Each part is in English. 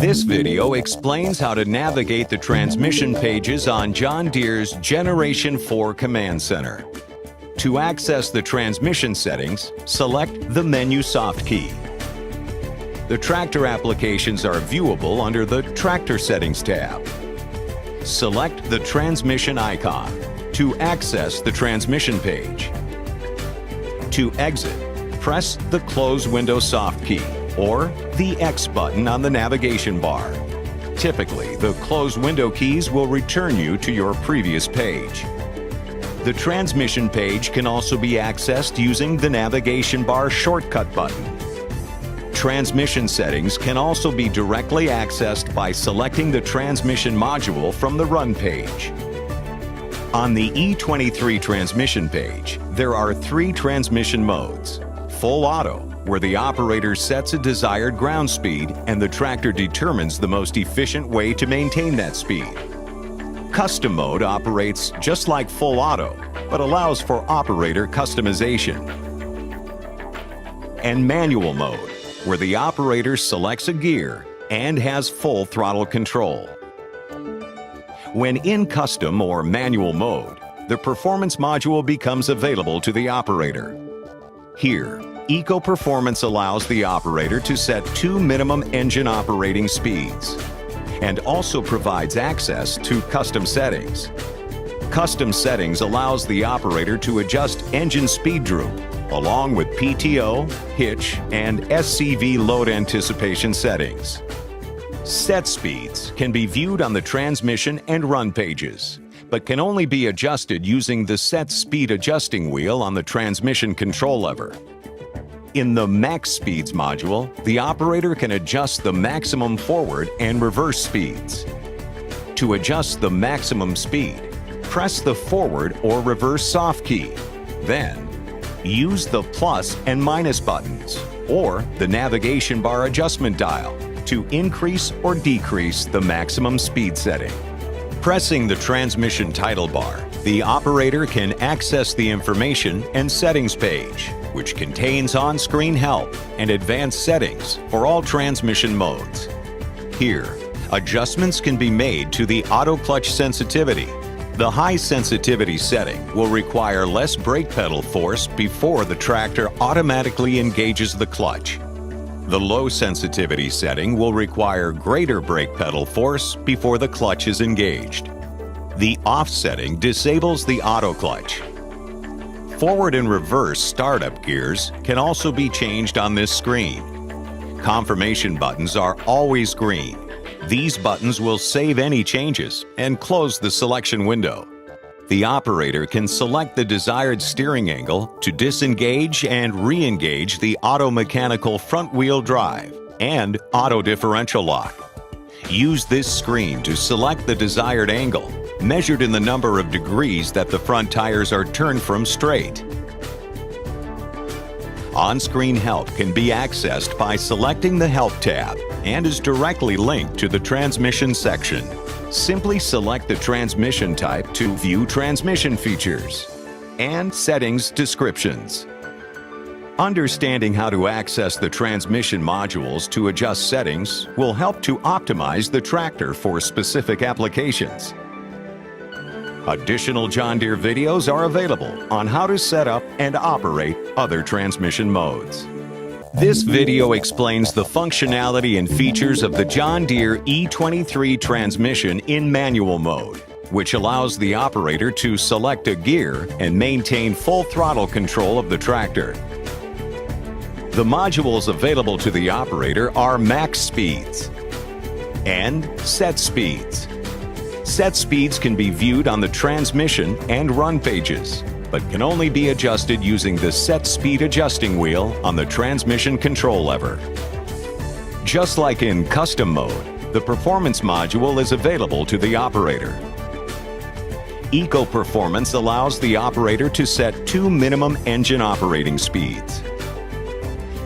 This video explains how to navigate the transmission pages on John Deere's Generation 4 Command Center. To access the transmission settings, select the Menu Soft key. The tractor applications are viewable under the Tractor Settings tab. Select the transmission icon to access the transmission page. To exit, press the Close Window Soft key or the X button on the navigation bar. Typically, the Close Window keys will return you to your previous page. The transmission page can also be accessed using the navigation bar shortcut button. Transmission settings can also be directly accessed by selecting the transmission module from the Run page. On the e23 transmission page, there are 3 transmission modes: Full Auto, where the operator sets a desired ground speed and the tractor determines the most efficient way to maintain that speed. Custom mode operates just like Full Auto, but allows for operator customization. And Manual mode, where the operator selects a gear and has full throttle control. When in Custom or Manual mode, the Performance module becomes available to the operator. Here, Eco Performance allows the operator to set 2 minimum engine operating speeds and also provides access to custom settings. Custom settings allows the operator to adjust engine speed droop along with PTO, hitch, and SCV load anticipation settings. Set speeds can be viewed on the transmission and run pages, but can only be adjusted using the Set Speed Adjusting wheel on the transmission control lever. In the Max Speeds module, the operator can adjust the maximum forward and reverse speeds. To adjust the maximum speed, press the forward or reverse soft key. Then, use the plus and minus buttons or the navigation bar adjustment dial to increase or decrease the maximum speed setting. Pressing the transmission title bar, the operator can access the information and settings page, which contains on-screen help and advanced settings for all transmission modes. Here, adjustments can be made to the auto clutch sensitivity. The high sensitivity setting will require less brake pedal force before the tractor automatically engages the clutch. The low sensitivity setting will require greater brake pedal force before the clutch is engaged. The off setting disables the auto clutch. Forward and reverse startup gears can also be changed on this screen. Confirmation buttons are always green. These buttons will save any changes and close the selection window. The operator can select the desired steering angle to disengage and re-engage the auto mechanical front wheel drive and auto differential lock. Use this screen to select the desired angle, measured in the number of degrees that the front tires are turned from straight. On-screen help can be accessed by selecting the Help tab and is directly linked to the Transmission section. Simply select the transmission type to view transmission features and settings descriptions. Understanding how to access the transmission modules to adjust settings will help to optimize the tractor for specific applications. Additional John Deere videos are available on how to set up and operate other transmission modes. This video explains the functionality and features of the John Deere e23 transmission in manual mode, which allows the operator to select a gear and maintain full throttle control of the tractor. The modules available to the operator are Max Speeds and Set Speeds. Set speeds can be viewed on the transmission and run pages, but can only be adjusted using the Set Speed Adjusting wheel on the transmission control lever. Just like in Custom mode, the Performance module is available to the operator. Eco Performance allows the operator to set 2 minimum engine operating speeds.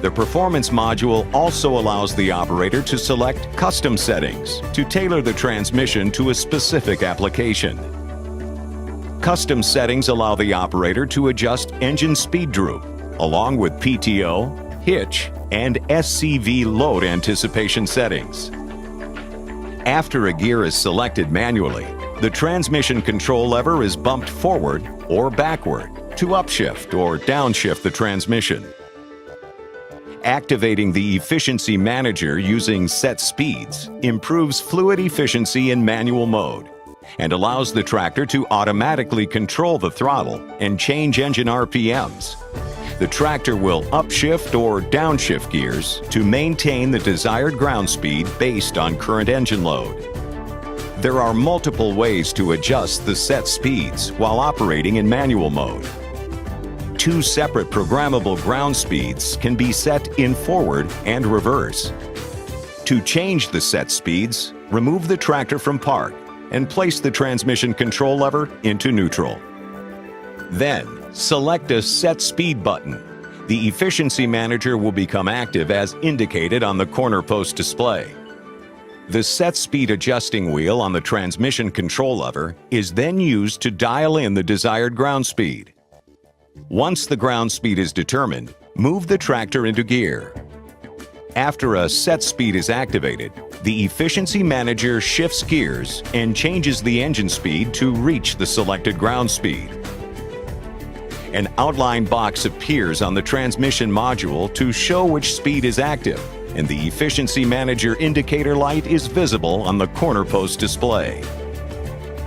The Performance module also allows the operator to select custom settings to tailor the transmission to a specific application. Custom settings allow the operator to adjust engine speed droop, along with PTO, hitch, and SCV load anticipation settings. After a gear is selected manually, the transmission control lever is bumped forward or backward to upshift or downshift the transmission. Activating the Efficiency Manager using set speeds improves fluid efficiency in manual mode and allows the tractor to automatically control the throttle and change engine RPMs. The tractor will upshift or downshift gears to maintain the desired ground speed based on current engine load. There are multiple ways to adjust the set speeds while operating in manual mode. Two separate programmable ground speeds can be set in forward and reverse. To change the set speeds, remove the tractor from park and place the transmission control lever into neutral. Then, select a Set Speed button. The Efficiency Manager will become active as indicated on the corner post display. The Set Speed adjusting wheel on the transmission control lever is then used to dial in the desired ground speed. Once the ground speed is determined, move the tractor into gear. After a set speed is activated, the Efficiency Manager shifts gears and changes the engine speed to reach the selected ground speed. An outline box appears on the transmission module to show which speed is active, and the Efficiency Manager indicator light is visible on the corner post display.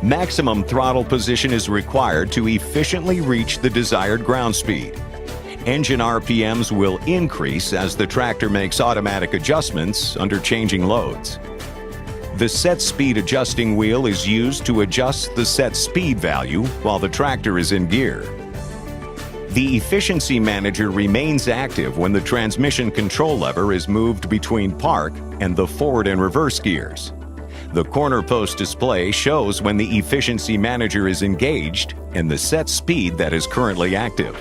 Maximum throttle position is required to efficiently reach the desired ground speed. Engine RPMs will increase as the tractor makes automatic adjustments under changing loads. The set speed adjusting wheel is used to adjust the set speed value while the tractor is in gear. The Efficiency Manager remains active when the transmission control lever is moved between park and the forward and reverse gears. The corner post display shows when the Efficiency Manager is engaged and the set speed that is currently active.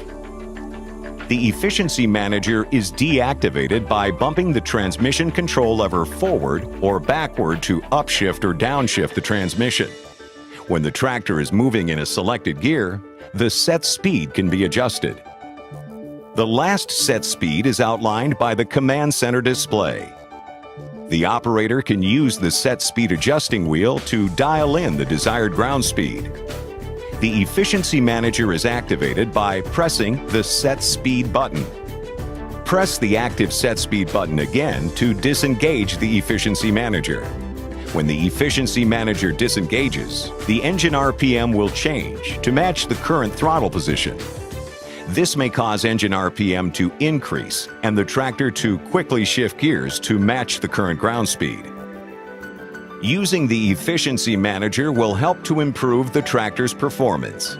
The Efficiency Manager is deactivated by bumping the transmission control lever forward or backward to upshift or downshift the transmission. When the tractor is moving in a selected gear, the set speed can be adjusted. The last set speed is outlined by the command center display. The operator can use the set speed adjusting wheel to dial in the desired ground speed. The Efficiency Manager is activated by pressing the Set Speed button. Press the active Set Speed button again to disengage the Efficiency Manager. When the Efficiency Manager disengages, the engine RPM will change to match the current throttle position. This may cause engine RPM to increase and the tractor to quickly shift gears to match the current ground speed. Using the Efficiency Manager will help to improve the tractor's performance.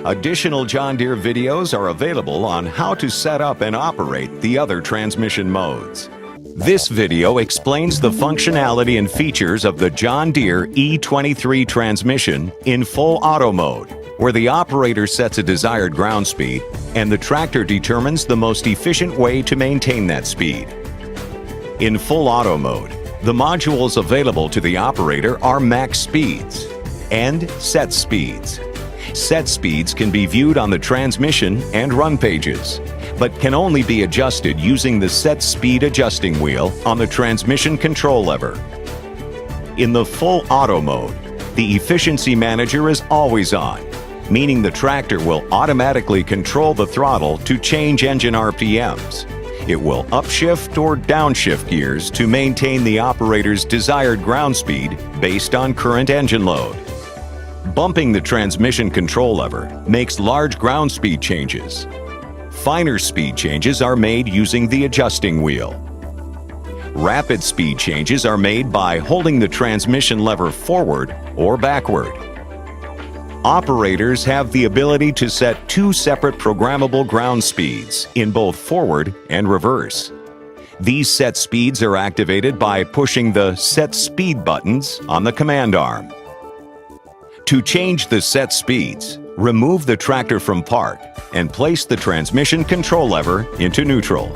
Additional John Deere videos are available on how to set up and operate the other transmission modes. This video explains the functionality and features of the John Deere e23 transmission in full auto mode, where the operator sets a desired ground speed and the tractor determines the most efficient way to maintain that speed. In full auto mode, the modules available to the operator are max speeds and set speeds. Set speeds can be viewed on the transmission and run pages, but can only be adjusted using the Set Speed adjusting wheel on the transmission control lever. In the full auto mode, the Efficiency Manager is always on, meaning the tractor will automatically control the throttle to change engine RPMs. It will upshift or downshift gears to maintain the operator's desired ground speed based on current engine load. Bumping the transmission control lever makes large ground speed changes. Finer speed changes are made using the adjusting wheel. Rapid speed changes are made by holding the transmission lever forward or backward. Operators have the ability to set two separate programmable ground speeds in both forward and reverse. These set speeds are activated by pushing the Set Speed buttons on the command arm. To change the set speeds, remove the tractor from park and place the transmission control lever into neutral.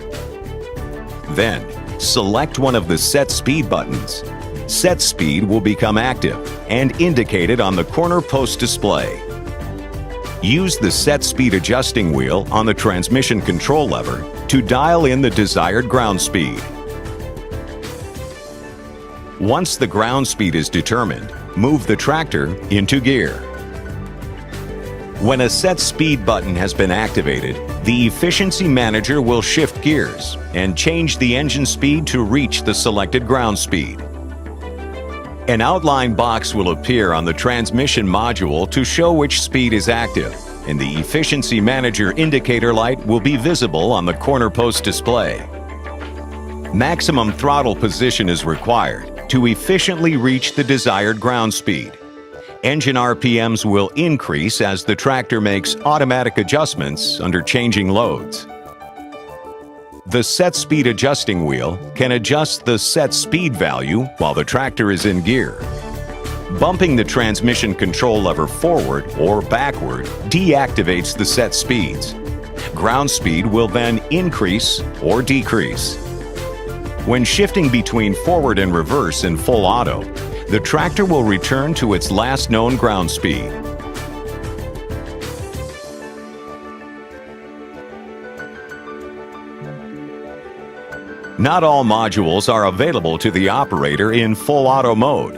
Then, select one of the Set Speed buttons. Set Speed will become active and indicated on the corner post display. Use the Set Speed adjusting wheel on the transmission control lever to dial in the desired ground speed. Once the ground speed is determined, move the tractor into gear. When a set speed button has been activated, the Efficiency Manager will shift gears and change the engine speed to reach the selected ground speed. An outline box will appear on the transmission module to show which speed is active, and the Efficiency Manager indicator light will be visible on the corner post display. Maximum throttle position is required to efficiently reach the desired ground speed. Engine RPMs will increase as the tractor makes automatic adjustments under changing loads. The set speed adjusting wheel can adjust the set speed value while the tractor is in gear. Bumping the transmission control lever forward or backward deactivates the set speeds. Ground speed will then increase or decrease. When shifting between forward and reverse in full auto, the tractor will return to its last known ground speed. Not all modules are available to the operator in full auto mode.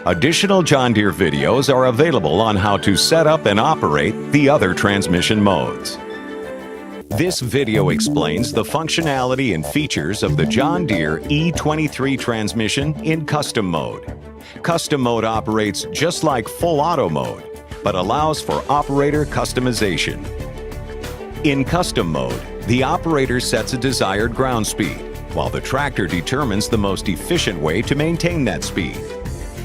Additional John Deere videos are available on how to set up and operate the other transmission modes. This video explains the functionality and features of the John Deere e23 transmission in custom mode. Custom mode operates just like full auto mode, but allows for operator customization. In custom mode, the operator sets a desired ground speed, while the tractor determines the most efficient way to maintain that speed.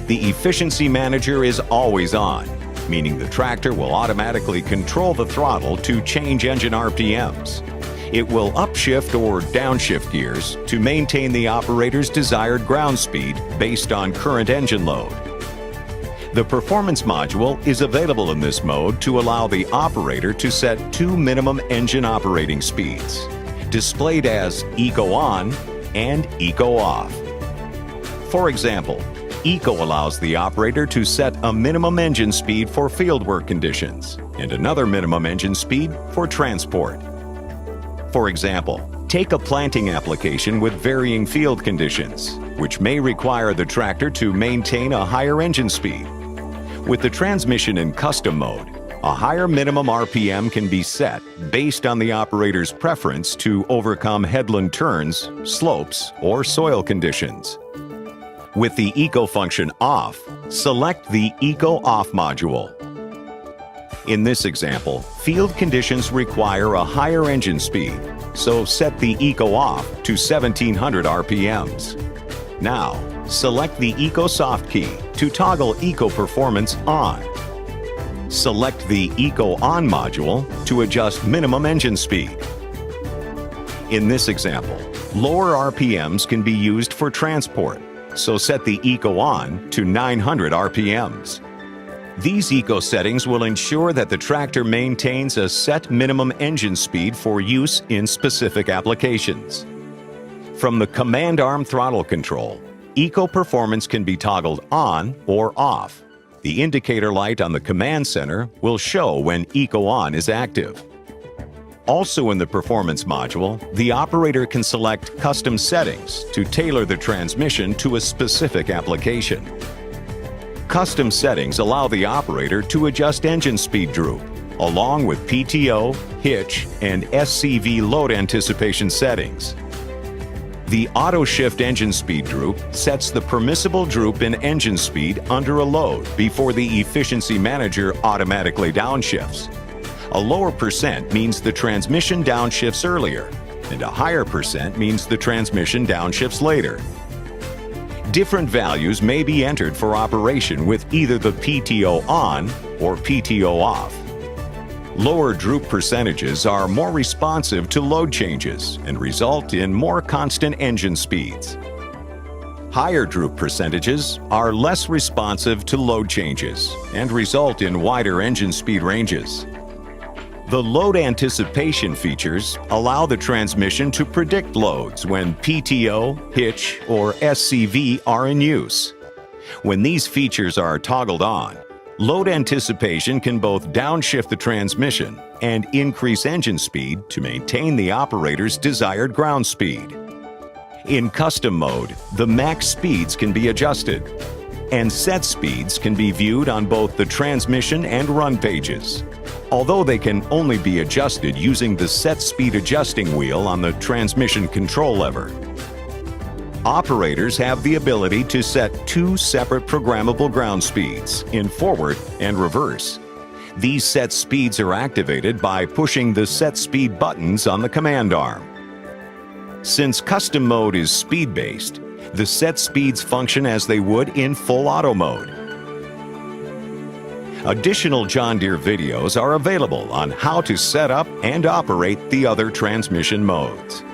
The Efficiency Manager is always on, meaning the tractor will automatically control the throttle to change engine RPMs. It will upshift or downshift gears to maintain the operator's desired ground speed based on current engine load. The Performance module is available in this mode to allow the operator to set two minimum engine operating speeds, displayed as Eco On and Eco Off. For example, Eco allows the operator to set a minimum engine speed for fieldwork conditions and another minimum engine speed for transport. For example, take a planting application with varying field conditions, which may require the tractor to maintain a higher engine speed. With the transmission in custom mode, a higher minimum RPM can be set based on the operator's preference to overcome headland turns, slopes, or soil conditions. With the Eco function off, select the Eco Off module. In this example, field conditions require a higher engine speed, so set the Eco Off to 1700 RPMs. Now, select the Eco Soft key to toggle Eco Performance on. Select the Eco On module to adjust minimum engine speed. In this example, lower RPMs can be used for transport, so set the Eco On to 900 RPMs. These Eco settings will ensure that the tractor maintains a set minimum engine speed for use in specific applications. From the command arm throttle control, Eco Performance can be toggled on or off. The indicator light on the command center will show when Eco On is active. Also in the Performance module, the operator can select custom settings to tailor the transmission to a specific application. Custom settings allow the operator to adjust engine speed droop, along with PTO, hitch, and SCV load anticipation settings. The Auto Shift engine speed droop sets the permissible droop in engine speed under a load before the Efficiency Manager automatically downshifts. A lower percent means the transmission downshifts earlier, and a higher percent means the transmission downshifts later. Different values may be entered for operation with either the PTO on or PTO off. Lower droop percentages are more responsive to load changes and result in more constant engine speeds. Higher droop percentages are less responsive to load changes and result in wider engine speed ranges. The load anticipation features allow the transmission to predict loads when PTO, hitch, or SCV are in use. When these features are toggled on, load anticipation can both downshift the transmission and increase engine speed to maintain the operator's desired ground speed. In custom mode, the max speeds can be adjusted, and set speeds can be viewed on both the transmission and run pages, although they can only be adjusted using the set speed adjusting wheel on the transmission control lever. Operators have the ability to set two separate programmable ground speeds in forward and reverse. These set speeds are activated by pushing the set speed buttons on the command arm. Since custom mode is speed-based, the set speeds function as they would in full auto mode. Additional John Deere videos are available on how to set up and operate the other transmission modes.